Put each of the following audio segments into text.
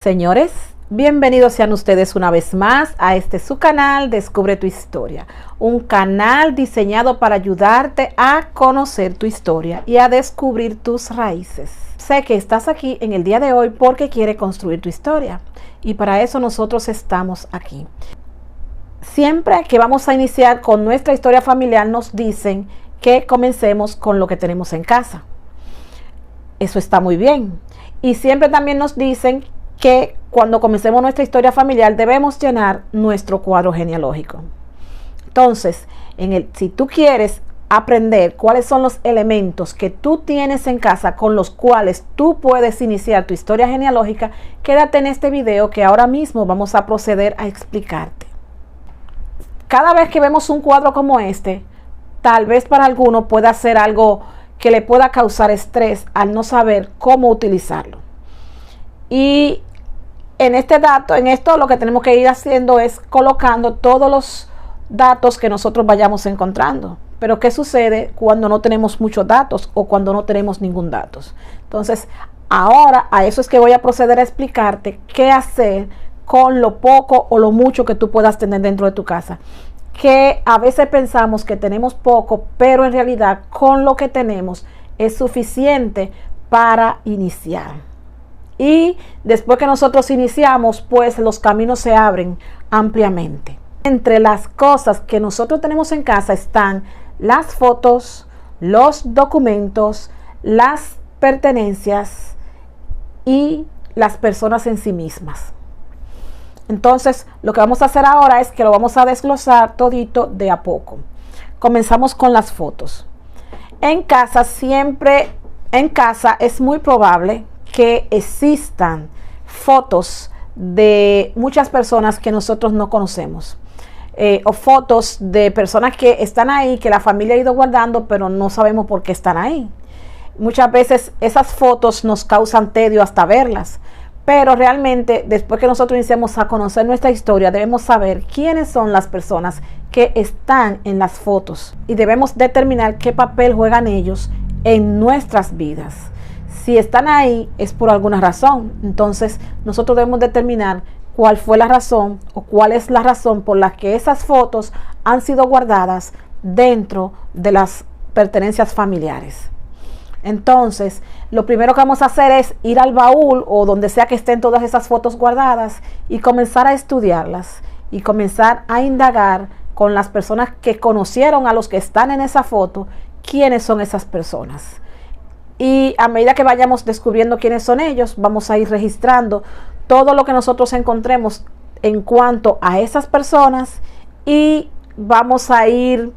Señores, bienvenidos sean ustedes una vez más a su canal Descubre tu Historia, un canal diseñado para ayudarte a conocer tu historia y a descubrir tus raíces. Sé que estás aquí en el día de hoy porque quieres construir tu historia y para eso nosotros estamos aquí. Siempre que vamos a iniciar con nuestra historia familiar nos dicen que comencemos con lo que tenemos en casa. Eso está muy bien. Y siempre también nos dicen que cuando comencemos nuestra historia familiar debemos llenar nuestro cuadro genealógico. Entonces, si tú quieres aprender cuáles son los elementos que tú tienes en casa con los cuales tú puedes iniciar tu historia genealógica, quédate en este video que ahora mismo vamos a proceder a explicarte. Cada vez que vemos un cuadro como este, tal vez para alguno pueda ser algo que le pueda causar estrés al no saber cómo utilizarlo. Y en esto lo que tenemos que ir haciendo es colocando todos los datos que nosotros vayamos encontrando. Pero ¿qué sucede cuando no tenemos muchos datos o cuando no tenemos ningún datos? Entonces, ahora a eso es que voy a proceder a explicarte qué hacer con lo poco o lo mucho que tú puedas tener dentro de tu casa. Que a veces pensamos que tenemos poco, pero en realidad con lo que tenemos es suficiente para iniciar. Y después que nosotros iniciamos, pues los caminos se abren ampliamente. Entre las cosas que nosotros tenemos en casa están las fotos, los documentos, las pertenencias y las personas en sí mismas. Entonces, lo que vamos a hacer ahora es que lo vamos a desglosar todito de a poco. Comenzamos con las fotos. En casa es muy probable que existan fotos de muchas personas que nosotros no conocemos. O fotos de personas que están ahí, que la familia ha ido guardando, pero no sabemos por qué están ahí. Muchas veces esas fotos nos causan tedio hasta verlas. Pero realmente, después que nosotros iniciamos a conocer nuestra historia, debemos saber quiénes son las personas que están en las fotos. Y debemos determinar qué papel juegan ellos en nuestras vidas. Si están ahí, es por alguna razón. Entonces, nosotros debemos determinar cuál fue la razón o cuál es la razón por la que esas fotos han sido guardadas dentro de las pertenencias familiares. Entonces, lo primero que vamos a hacer es ir al baúl o donde sea que estén todas esas fotos guardadas y comenzar a estudiarlas y comenzar a indagar con las personas que conocieron a los que están en esa foto, quiénes son esas personas. Y a medida que vayamos descubriendo quiénes son ellos, vamos a ir registrando todo lo que nosotros encontremos en cuanto a esas personas y vamos a ir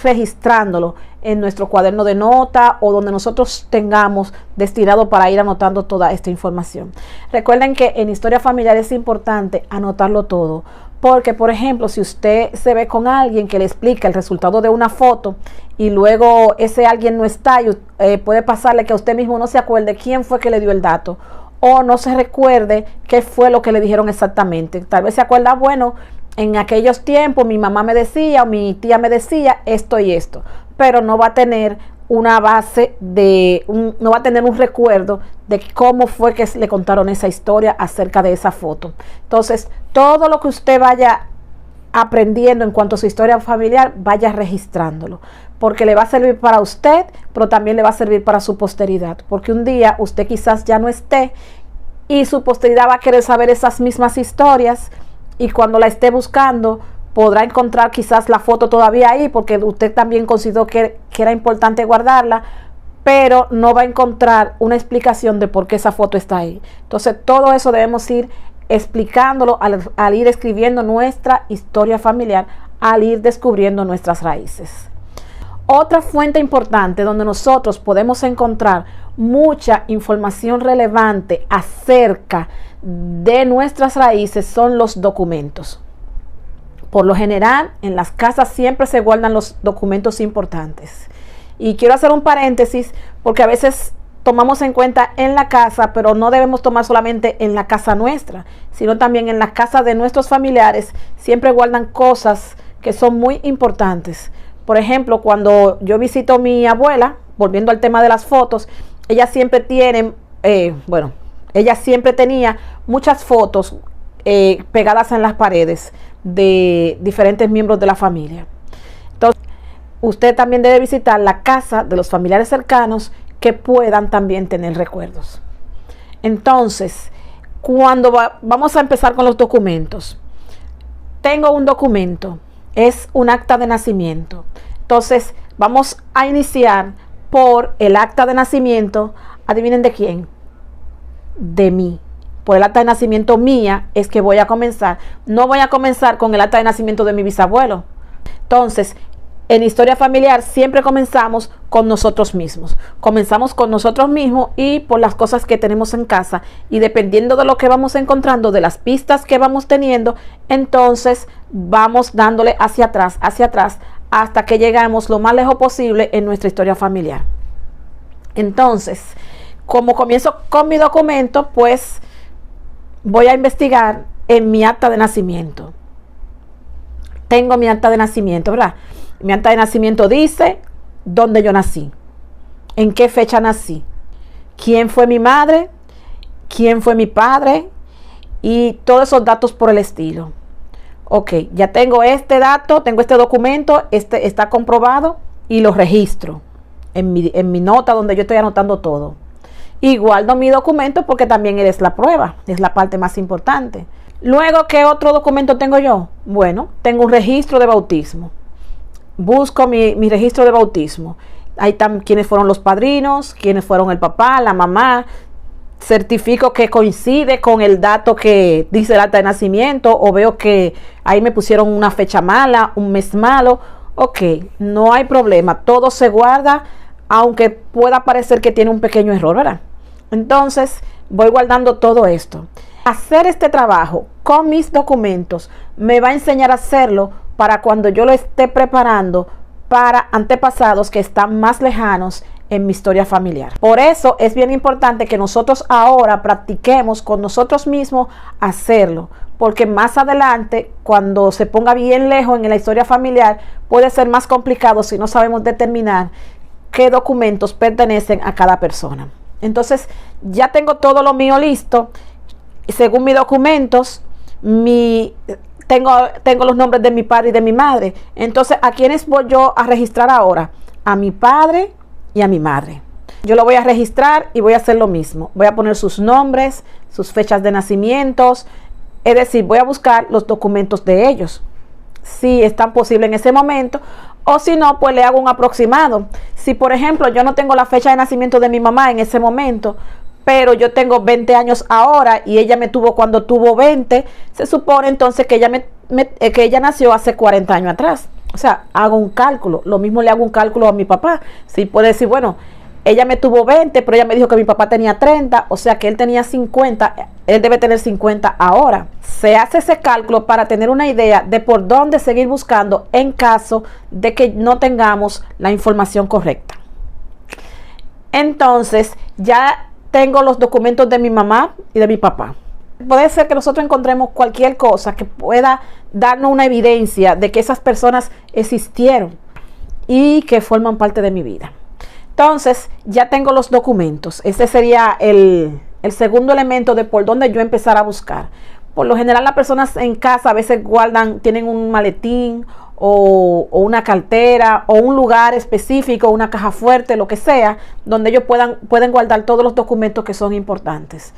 registrándolo en nuestro cuaderno de nota o donde nosotros tengamos destinado para ir anotando toda esta información. Recuerden que en historia familiar es importante anotarlo todo, porque por ejemplo, si usted se ve con alguien que le explica el resultado de una foto y luego ese alguien no está, puede pasarle que a usted mismo no se acuerde quién fue que le dio el dato o no se recuerde qué fue lo que le dijeron exactamente. Tal vez se acuerda, bueno, en aquellos tiempos mi mamá me decía o mi tía me decía esto y esto, pero no va a tener una base no va a tener un recuerdo de cómo fue que le contaron esa historia acerca de esa foto. Entonces, todo lo que usted vaya aprendiendo en cuanto a su historia familiar, vaya registrándolo, porque le va a servir para usted, pero también le va a servir para su posteridad, porque un día usted quizás ya no esté y su posteridad va a querer saber esas mismas historias. Y cuando la esté buscando, podrá encontrar quizás la foto todavía ahí, porque usted también consideró que era importante guardarla, pero no va a encontrar una explicación de por qué esa foto está ahí. Entonces, todo eso debemos ir explicándolo al ir escribiendo nuestra historia familiar, al ir descubriendo nuestras raíces. Otra fuente importante donde nosotros podemos encontrar mucha información relevante acerca de nuestras raíces son los documentos. Por lo general, en las casas siempre se guardan los documentos importantes. Y quiero hacer un paréntesis porque a veces tomamos en cuenta en la casa, pero no debemos tomar solamente en la casa nuestra, sino también en la casa de nuestros familiares. Siempre guardan cosas que son muy importantes. Por ejemplo, cuando yo visito a mi abuela, volviendo al tema de las fotos, ella siempre tiene, Ella siempre tenía muchas fotos pegadas en las paredes de diferentes miembros de la familia. Entonces, usted también debe visitar la casa de los familiares cercanos que puedan también tener recuerdos. Entonces, cuando vamos a empezar con los documentos, tengo un documento, es un acta de nacimiento. Entonces, vamos a iniciar por el acta de nacimiento. ¿Adivinen de quién? De mí. Por el acta de nacimiento mía es que voy a comenzar. No voy a comenzar con el acta de nacimiento de mi bisabuelo. Entonces, en historia familiar siempre comenzamos con nosotros mismos. Comenzamos con nosotros mismos y por las cosas que tenemos en casa. Y dependiendo de lo que vamos encontrando, de las pistas que vamos teniendo, entonces vamos dándole hacia atrás, hasta que llegamos lo más lejos posible en nuestra historia familiar. Entonces, como comienzo con mi documento, pues voy a investigar en mi acta de nacimiento. Tengo mi acta de nacimiento, ¿verdad? Mi acta de nacimiento dice dónde yo nací, en qué fecha nací, quién fue mi madre, quién fue mi padre y todos esos datos por el estilo. Ok, ya tengo este dato, tengo este documento, está comprobado y lo registro en mi nota donde yo estoy anotando todo. Y guardo mi documento porque también es la prueba, es la parte más importante. Luego, ¿qué otro documento tengo yo? Bueno, tengo un registro de bautismo. Busco mi registro de bautismo. Ahí están quiénes fueron los padrinos, quiénes fueron el papá, la mamá. Certifico que coincide con el dato que dice el acta de nacimiento, o veo que ahí me pusieron una fecha mala, un mes malo. Ok, no hay problema, todo se guarda, aunque pueda parecer que tiene un pequeño error, ¿verdad? Entonces voy guardando todo esto. Hacer este trabajo con mis documentos me va a enseñar a hacerlo para cuando yo lo esté preparando para antepasados que están más lejanos en mi historia familiar. Por eso es bien importante que nosotros ahora practiquemos con nosotros mismos hacerlo, porque más adelante, cuando se ponga bien lejos en la historia familiar, puede ser más complicado si no sabemos determinar qué documentos pertenecen a cada persona. Entonces, ya tengo todo lo mío listo. Según mis documentos, tengo los nombres de mi padre y de mi madre. Entonces, ¿a quiénes voy yo a registrar ahora? A mi padre y a mi madre. Yo lo voy a registrar y voy a hacer lo mismo. Voy a poner sus nombres, sus fechas de nacimientos. Es decir, voy a buscar los documentos de ellos, si es tan posible en ese momento, o si no, pues le hago un aproximado. Si por ejemplo yo no tengo la fecha de nacimiento de mi mamá en ese momento, pero yo tengo 20 años ahora y ella me tuvo cuando tuvo 20, se supone entonces que ella nació hace 40 años atrás. O sea, hago un cálculo. Lo mismo le hago un cálculo a mi papá. Si puede decir, bueno, ella me tuvo 20, pero ella me dijo que mi papá tenía 30, o sea que él tenía 50, él debe tener 50 ahora. Se hace ese cálculo para tener una idea de por dónde seguir buscando en caso de que no tengamos la información correcta. Entonces, ya tengo los documentos de mi mamá y de mi papá. Puede ser que nosotros encontremos cualquier cosa que pueda darnos una evidencia de que esas personas existieron y que forman parte de mi vida. Entonces, ya tengo los documentos. Ese sería el segundo elemento de por dónde yo empezar a buscar. Por lo general, las personas en casa a veces tienen un maletín o una cartera o un lugar específico, una caja fuerte, lo que sea, donde ellos pueden guardar todos los documentos que son importantes.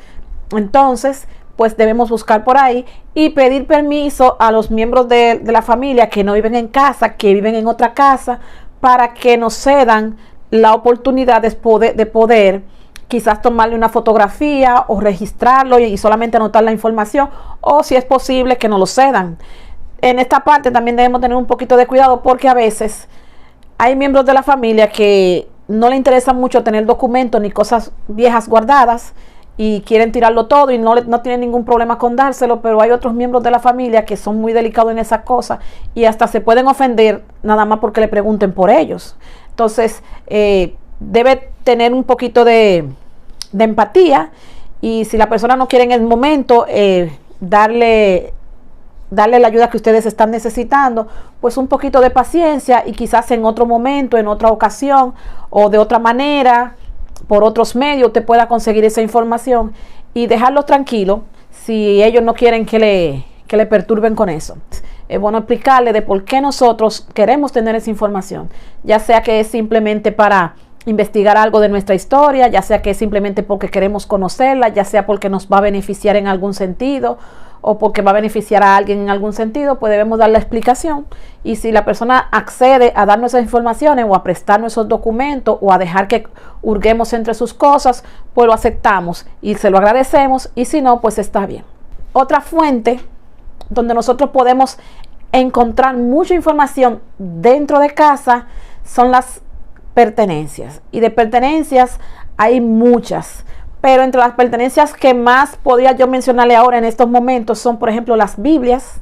Entonces, pues debemos buscar por ahí y pedir permiso a los miembros de la familia que no viven en casa, que viven en otra casa, para que nos cedan la oportunidad de poder quizás tomarle una fotografía o registrarlo y solamente anotar la información, o si es posible que nos lo cedan. En esta parte también debemos tener un poquito de cuidado, porque a veces hay miembros de la familia que no le interesa mucho tener documentos ni cosas viejas guardadas y quieren tirarlo todo y no tienen ningún problema con dárselo, pero hay otros miembros de la familia que son muy delicados en esas cosas y hasta se pueden ofender nada más porque le pregunten por ellos. Entonces, debe tener un poquito de empatía, y si la persona no quiere en el momento darle la ayuda que ustedes están necesitando, pues un poquito de paciencia, y quizás en otro momento, en otra ocasión o de otra manera, por otros medios, usted pueda conseguir esa información y dejarlos tranquilos si ellos no quieren que le perturben con eso. Es bueno explicarle de por qué nosotros queremos tener esa información, ya sea que es simplemente para investigar algo de nuestra historia, ya sea que es simplemente porque queremos conocerla, ya sea porque nos va a beneficiar en algún sentido o porque va a beneficiar a alguien en algún sentido, pues debemos dar la explicación. Y si la persona accede a darnos esas informaciones o a prestarnos esos documentos o a dejar que hurguemos entre sus cosas, pues lo aceptamos y se lo agradecemos, y si no, pues está bien. Otra fuente donde nosotros podemos encontrar mucha información dentro de casa son las pertenencias. Y de pertenencias hay muchas, pero entre las pertenencias que más podría yo mencionarle ahora en estos momentos son, por ejemplo, las Biblias.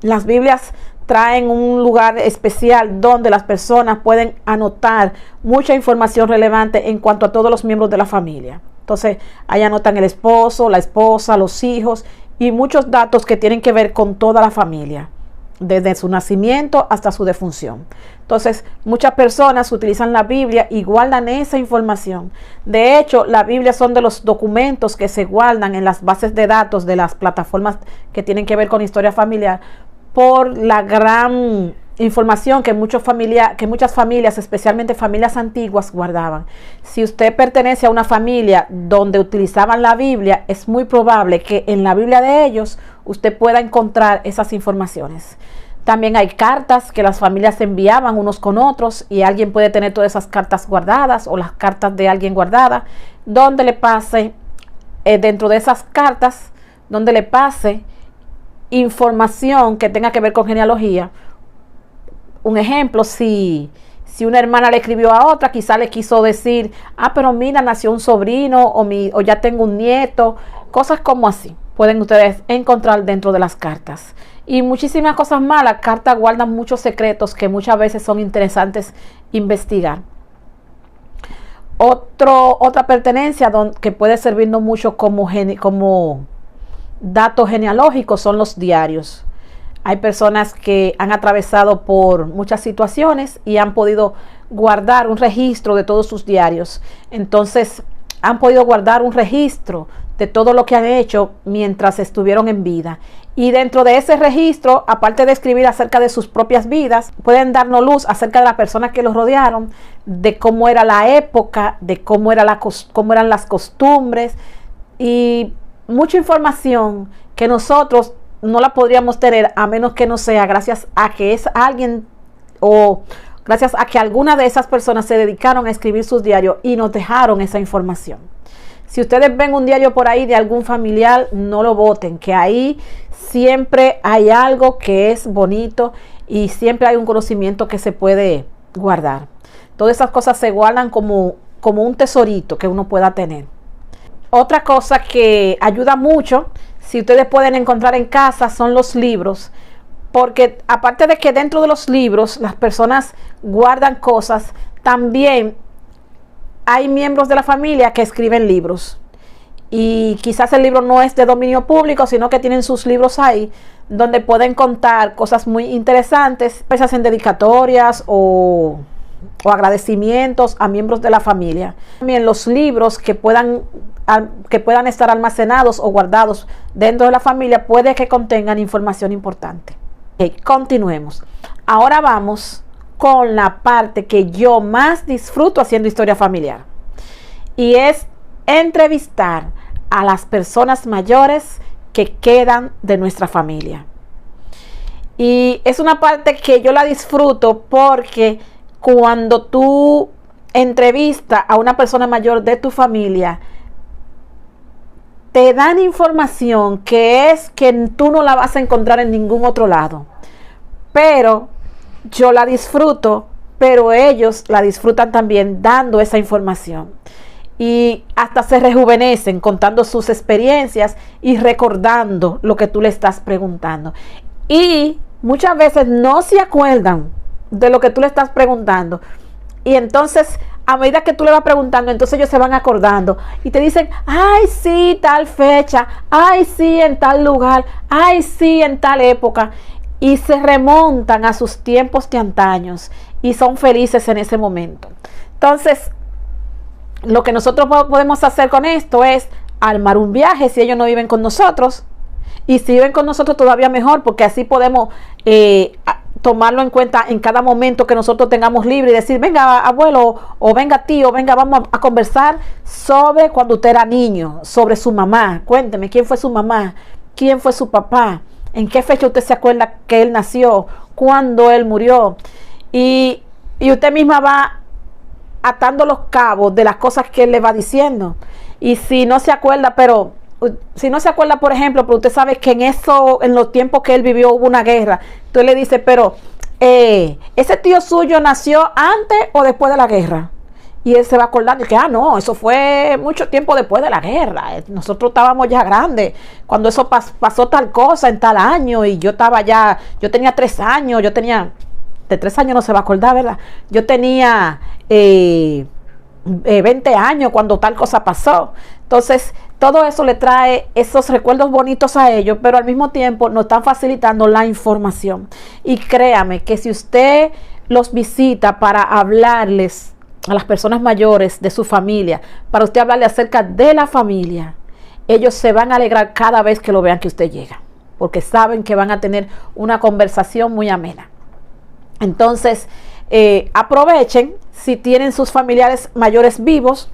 Las Biblias traen un lugar especial donde las personas pueden anotar mucha información relevante en cuanto a todos los miembros de la familia. Entonces, ahí anotan el esposo, la esposa, los hijos y muchos datos que tienen que ver con toda la familia, desde su nacimiento hasta su defunción. Entonces, muchas personas utilizan la Biblia y guardan esa información. De hecho, la Biblia son de los documentos que se guardan en las bases de datos de las plataformas que tienen que ver con historia familiar, por la gran información que muchas familias, especialmente familias antiguas, guardaban. Si usted pertenece a una familia donde utilizaban la Biblia, es muy probable que en la Biblia de ellos usted pueda encontrar esas informaciones. También hay cartas que las familias enviaban unos con otros, y alguien puede tener todas esas cartas guardadas o las cartas de alguien guardadas, donde le pase, dentro de esas cartas, donde le pase información que tenga que ver con genealogía. Un ejemplo, si una hermana le escribió a otra, quizá le quiso decir, pero mira, nació un sobrino o ya tengo un nieto, cosas como así. Pueden ustedes encontrar dentro de las cartas. Y muchísimas cosas más. Las cartas guardan muchos secretos que muchas veces son interesantes investigar. Otra pertenencia que puede servirnos mucho como datos genealógicos son los diarios. Hay personas que han atravesado por muchas situaciones y han podido guardar un registro de todos sus diarios. Entonces, han podido guardar un registro de todo lo que han hecho mientras estuvieron en vida. Y dentro de ese registro, aparte de escribir acerca de sus propias vidas, pueden darnos luz acerca de las personas que los rodearon, de cómo era la época, de cómo eran las costumbres, y mucha información que nosotros no la podríamos tener a menos que no sea gracias a que es alguien o gracias a que alguna de esas personas se dedicaron a escribir sus diarios y nos dejaron esa información. Si ustedes ven un diario por ahí de algún familiar, no lo boten, que ahí siempre hay algo que es bonito y siempre hay un conocimiento que se puede guardar. Todas esas cosas se guardan como un tesorito que uno pueda tener. Otra cosa que ayuda mucho, si ustedes pueden encontrar en casa, son los libros, porque aparte de que dentro de los libros las personas guardan cosas, también hay miembros de la familia que escriben libros, y quizás el libro no es de dominio público, sino que tienen sus libros ahí, donde pueden contar cosas muy interesantes, pues hacen dedicatorias o agradecimientos a miembros de la familia. También los libros que puedan estar almacenados o guardados dentro de la familia puede que contengan información importante. Continuemos. Ahora vamos con la parte que yo más disfruto haciendo historia familiar, y es entrevistar a las personas mayores que quedan de nuestra familia. Y es una parte que yo la disfruto porque cuando tú entrevistas a una persona mayor de tu familia, te dan información que tú no la vas a encontrar en ningún otro lado. Pero yo la disfruto, pero ellos la disfrutan también dando esa información. Y hasta se rejuvenecen contando sus experiencias y recordando lo que tú le estás preguntando. Y muchas veces no se acuerdan de lo que tú le estás preguntando. Y entonces, a medida que tú le vas preguntando, entonces ellos se van acordando y te dicen, ay, sí, tal fecha, ay, sí, en tal lugar, ay, sí, en tal época. Y se remontan a sus tiempos de antaños y son felices en ese momento. Entonces, lo que nosotros podemos hacer con esto es armar un viaje si ellos no viven con nosotros. Y si viven con nosotros todavía mejor, porque así podemos tomarlo en cuenta en cada momento que nosotros tengamos libre y decir, venga abuelo, o venga tío, venga, vamos a conversar sobre cuando usted era niño, sobre su mamá. Cuénteme, ¿quién fue su mamá? ¿Quién fue su papá? ¿En qué fecha usted se acuerda que él nació? ¿Cuándo él murió? Y usted misma va atando los cabos de las cosas que él le va diciendo. Y si no se acuerda, por ejemplo, pero usted sabe que en los tiempos que él vivió hubo una guerra, entonces le dice, pero ese tío suyo nació antes o después de la guerra. Y él se va acordando y que, no, eso fue mucho tiempo después de la guerra. Nosotros estábamos ya grandes. Cuando eso pasó tal cosa en tal año y yo tenía 3 años, de 3 años no se va a acordar, ¿verdad? Yo tenía 20 años cuando tal cosa pasó. Entonces, todo eso le trae esos recuerdos bonitos a ellos, pero al mismo tiempo nos están facilitando la información. Y créame que si usted los visita para hablarles a las personas mayores de su familia, para usted hablarle acerca de la familia, ellos se van a alegrar cada vez que lo vean que usted llega, porque saben que van a tener una conversación muy amena. Entonces, aprovechen si tienen sus familiares mayores vivos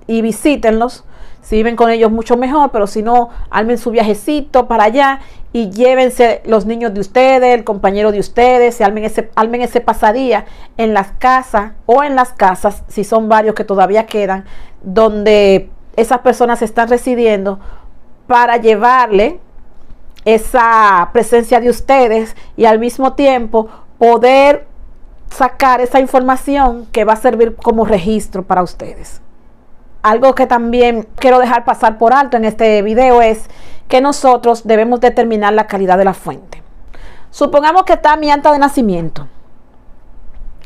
y visítenlos. Si viven con ellos mucho mejor, pero si no, armen su viajecito para allá y llévense los niños de ustedes, el compañero de ustedes, y armen ese pasadía en las casas o en las casas, si son varios que todavía quedan, donde esas personas están residiendo, para llevarle esa presencia de ustedes y al mismo tiempo poder sacar esa información que va a servir como registro para ustedes. Algo que también quiero dejar pasar por alto en este video es que nosotros debemos determinar la calidad de la fuente. Supongamos que está mi acta de nacimiento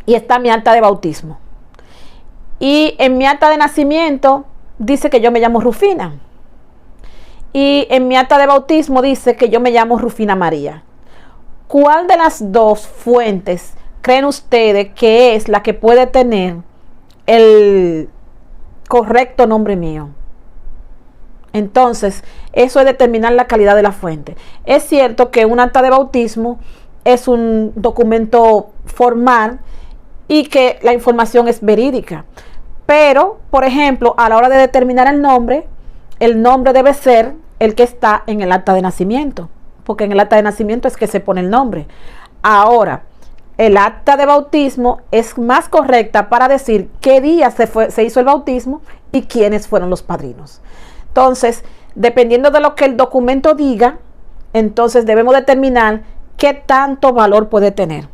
y está mi acta de bautismo. Y en mi acta de nacimiento dice que yo me llamo Rufina. Y en mi acta de bautismo dice que yo me llamo Rufina María. ¿Cuál de las dos fuentes creen ustedes que es la que puede tener el correcto nombre mío? Entonces, eso es determinar la calidad de la fuente. Es cierto que un acta de bautismo es un documento formal y que la información es verídica. Pero, por ejemplo, a la hora de determinar el nombre debe ser el que está en el acta de nacimiento, porque en el acta de nacimiento es que se pone el nombre. Ahora, el acta de bautismo es más correcta para decir qué día se hizo el bautismo y quiénes fueron los padrinos. Entonces, dependiendo de lo que el documento diga, entonces debemos determinar qué tanto valor puede tener.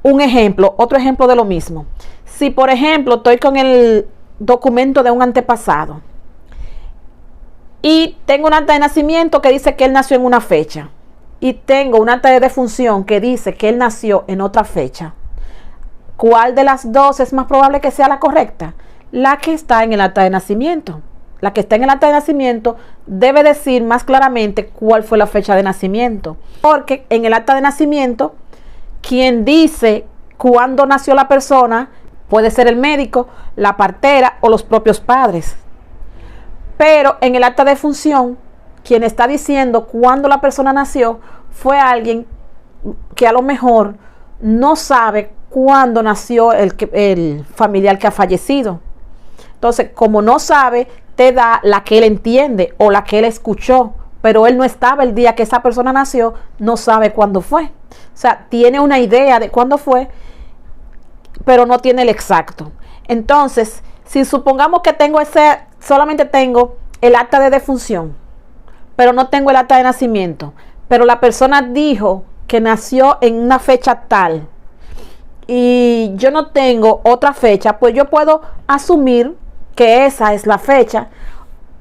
Otro ejemplo de lo mismo. Si, por ejemplo, estoy con el documento de un antepasado y tengo un acta de nacimiento que dice que él nació en una fecha, y tengo un acta de defunción que dice que él nació en otra fecha, ¿cuál de las dos es más probable que sea la correcta? La que está en el acta de nacimiento. La que está en el acta de nacimiento debe decir más claramente cuál fue la fecha de nacimiento, porque en el acta de nacimiento quien dice cuándo nació la persona puede ser el médico, la partera o los propios padres. Pero en el acta de defunción, quien está diciendo cuándo la persona nació fue alguien que a lo mejor no sabe cuándo nació el familiar que ha fallecido. Entonces, como no sabe, te da la que él entiende o la que él escuchó, pero él no estaba el día que esa persona nació, no sabe cuándo fue. O sea, tiene una idea de cuándo fue, pero no tiene el exacto. Entonces, si supongamos que solamente tengo el acta de defunción, pero no tengo el acta de nacimiento, pero la persona dijo que nació en una fecha tal y yo no tengo otra fecha, pues yo puedo asumir que esa es la fecha,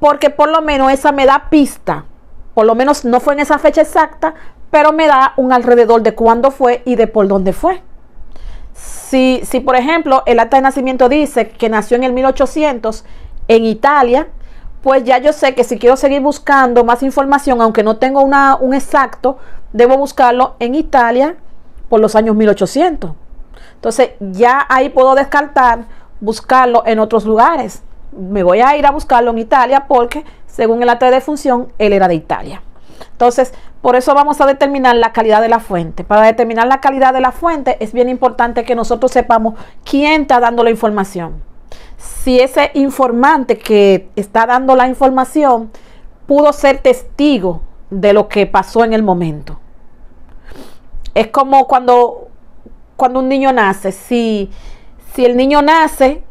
porque por lo menos esa me da pista. Por lo menos no fue en esa fecha exacta, pero me da un alrededor de cuándo fue y de por dónde fue. Si por ejemplo el acta de nacimiento dice que nació en el 1800 en Italia, pues ya yo sé que si quiero seguir buscando más información, aunque no tengo un exacto, debo buscarlo en Italia por los años 1800. Entonces ya ahí puedo descartar buscarlo en otros lugares. me voy a ir a buscarlo en Italia porque según el acta de defunción, él era de Italia. Entonces, por eso vamos a determinar la calidad de la fuente. Para determinar la calidad de la fuente es bien importante que nosotros sepamos quién está dando la información. Si ese informante que está dando la información pudo ser testigo de lo que pasó en el momento. Es como cuando un niño nace. Si el niño nace,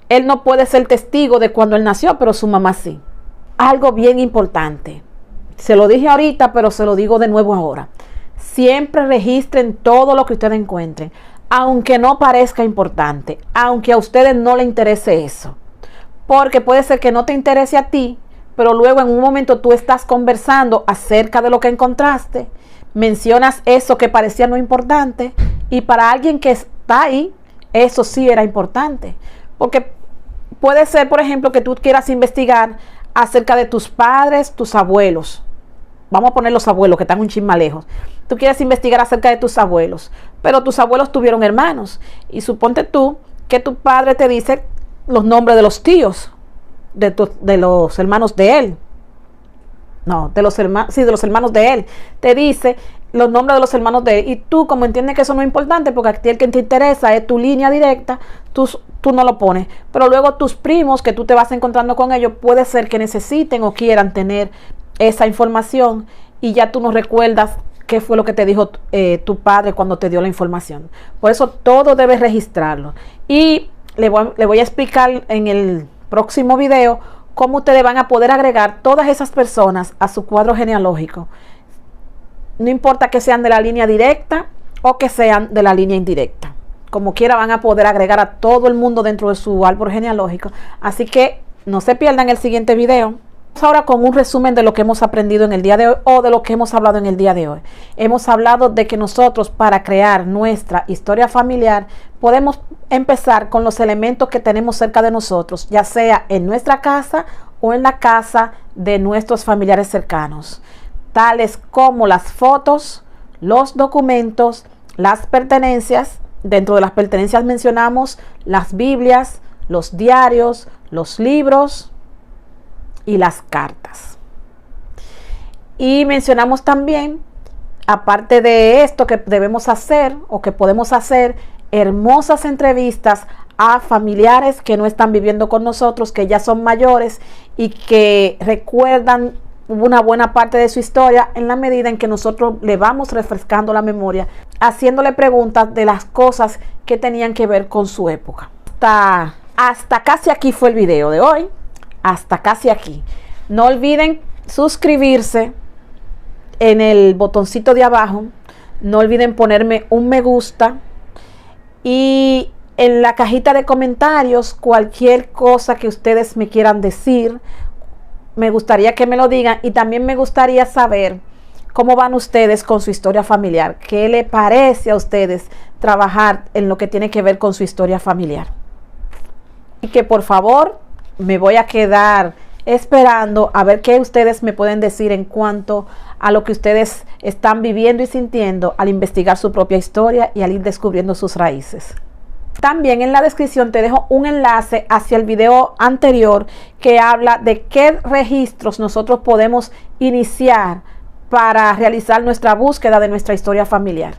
él no puede ser testigo de cuando él nació, pero su mamá sí. Algo bien importante. Se lo dije ahorita, pero se lo digo de nuevo ahora. Siempre registren todo lo que ustedes encuentren, aunque no parezca importante, aunque a ustedes no les interese eso. Porque puede ser que no te interese a ti, pero luego en un momento tú estás conversando acerca de lo que encontraste, mencionas eso que parecía no importante, y para alguien que está ahí, eso sí era importante. Porque puede ser, por ejemplo, que tú quieras investigar acerca de tus padres, tus abuelos. Vamos a poner los abuelos que están un chin más lejos. Tú quieres investigar acerca de tus abuelos, pero tus abuelos tuvieron hermanos. Y suponte tú que tu padre te dice los nombres de los tíos, de los hermanos de él. No, de los hermanos de él. Te dice los nombres de los hermanos de él. Y tú, como entiendes que eso no es importante, porque a ti el que te interesa es tu línea directa, tú no lo pones. Pero luego tus primos, que tú te vas encontrando con ellos, puede ser que necesiten o quieran tener esa información y ya tú no recuerdas qué fue lo que te dijo tu padre cuando te dio la información. Por eso todo debes registrarlo. Y le voy a explicar en el próximo video cómo ustedes van a poder agregar todas esas personas a su cuadro genealógico. No importa que sean de la línea directa o que sean de la línea indirecta. Como quiera van a poder agregar a todo el mundo dentro de su árbol genealógico. Así que no se pierdan el siguiente video. Ahora con un resumen de lo que hemos aprendido en el día de hoy o de lo que hemos hablado en el día de hoy. Hemos hablado de que nosotros, para crear nuestra historia familiar, podemos empezar con los elementos que tenemos cerca de nosotros, ya sea en nuestra casa o en la casa de nuestros familiares cercanos, tales como las fotos, los documentos, las pertenencias. Dentro de las pertenencias mencionamos las Biblias, los diarios, los libros y las cartas. Y mencionamos también, aparte de esto, que debemos hacer o que podemos hacer hermosas entrevistas a familiares que no están viviendo con nosotros, que ya son mayores y que recuerdan una buena parte de su historia, en la medida en que nosotros le vamos refrescando la memoria, haciéndole preguntas de las cosas que tenían que ver con su época. Hasta casi aquí fue el video de hoy. Hasta casi aquí. No olviden suscribirse en el botoncito de abajo. No olviden ponerme un me gusta. Y en la cajita de comentarios, cualquier cosa que ustedes me quieran decir, me gustaría que me lo digan. Y también me gustaría saber cómo van ustedes con su historia familiar. ¿Qué le parece a ustedes trabajar en lo que tiene que ver con su historia familiar? Y que por favor me voy a quedar esperando a ver qué ustedes me pueden decir en cuanto a lo que ustedes están viviendo y sintiendo al investigar su propia historia y al ir descubriendo sus raíces. También en la descripción te dejo un enlace hacia el video anterior que habla de qué registros nosotros podemos iniciar para realizar nuestra búsqueda de nuestra historia familiar.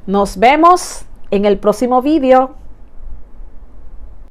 Nos vemos en el próximo video.